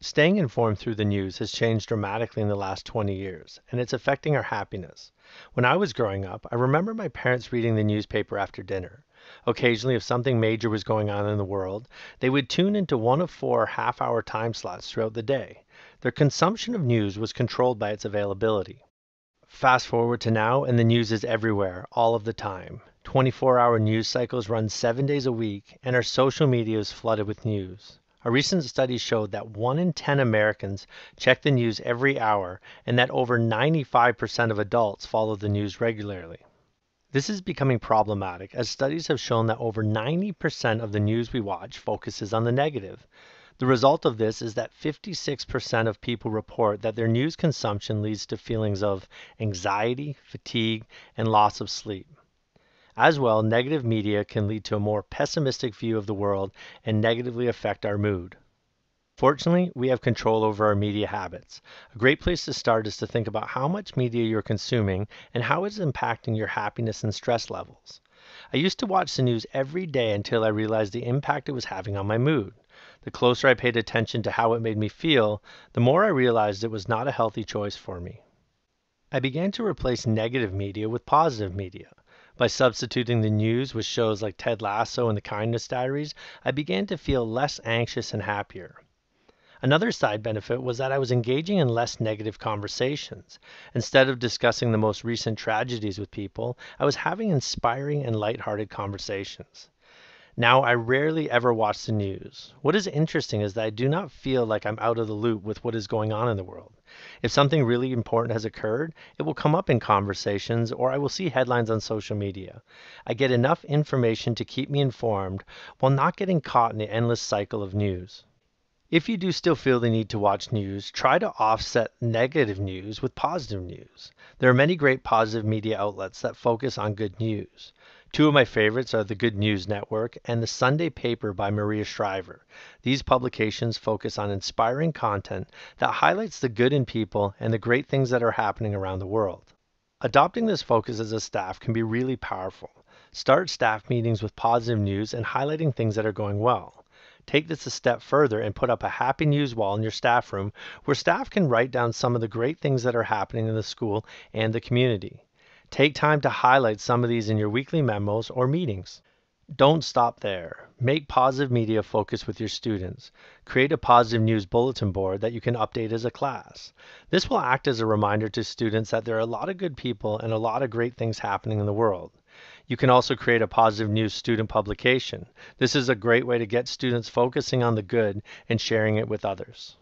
Staying informed through the news has changed dramatically in the last 20 years, and it's affecting our happiness. When I was growing up, I remember my parents reading the newspaper after dinner. Occasionally, if something major was going on in the world, they would tune into one of four half-hour time slots throughout the day. Their consumption of news was controlled by its availability. Fast forward to now, and the news is everywhere, all of the time. 24-hour news cycles run 7 days a week, and our social media is flooded with news. A recent study showed that 1 in 10 Americans check the news every hour, and that over 95% of adults follow the news regularly. This is becoming problematic, as studies have shown that over 90% of the news we watch focuses on the negative. The result of this is that 56% of people report that their news consumption leads to feelings of anxiety, fatigue, and loss of sleep. As well, negative media can lead to a more pessimistic view of the world and negatively affect our mood. Fortunately, we have control over our media habits. A great place to start is to think about how much media you're consuming and how it's impacting your happiness and stress levels. I used to watch the news every day until I realized the impact it was having on my mood. The closer I paid attention to how it made me feel, the more I realized it was not a healthy choice for me. I began to replace negative media with positive media. By substituting the news with shows like Ted Lasso and The Kindness Diaries, I began to feel less anxious and happier. Another side benefit was that I was engaging in less negative conversations. Instead of discussing the most recent tragedies with people, I was having inspiring and lighthearted conversations. Now, I rarely ever watch the news. What is interesting is that I do not feel like I'm out of the loop with what is going on in the world. If something really important has occurred, it will come up in conversations or I will see headlines on social media. I get enough information to keep me informed while not getting caught in the endless cycle of news. If you do still feel the need to watch news, try to offset negative news with positive news. There are many great positive media outlets that focus on good news. Two of my favorites are the Good News Network and the Sunday Paper by Maria Shriver. These publications focus on inspiring content that highlights the good in people and the great things that are happening around the world. Adopting this focus as a staff can be really powerful. Start staff meetings with positive news and highlighting things that are going well. Take this a step further and put up a happy news wall in your staff room where staff can write down some of the great things that are happening in the school and the community. Take time to highlight some of these in your weekly memos or meetings. Don't stop there. Make positive media focus with your students. Create a positive news bulletin board that you can update as a class. This will act as a reminder to students that there are a lot of good people and a lot of great things happening in the world. You can also create a positive news student publication. This is a great way to get students focusing on the good and sharing it with others.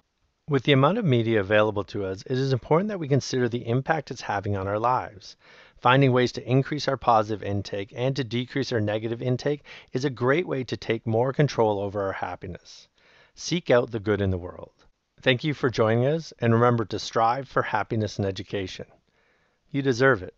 With the amount of media available to us, it is important that we consider the impact it's having on our lives. Finding ways to increase our positive intake and to decrease our negative intake is a great way to take more control over our happiness. Seek out the good in the world. Thank you for joining us, and remember to strive for happiness in education. You deserve it.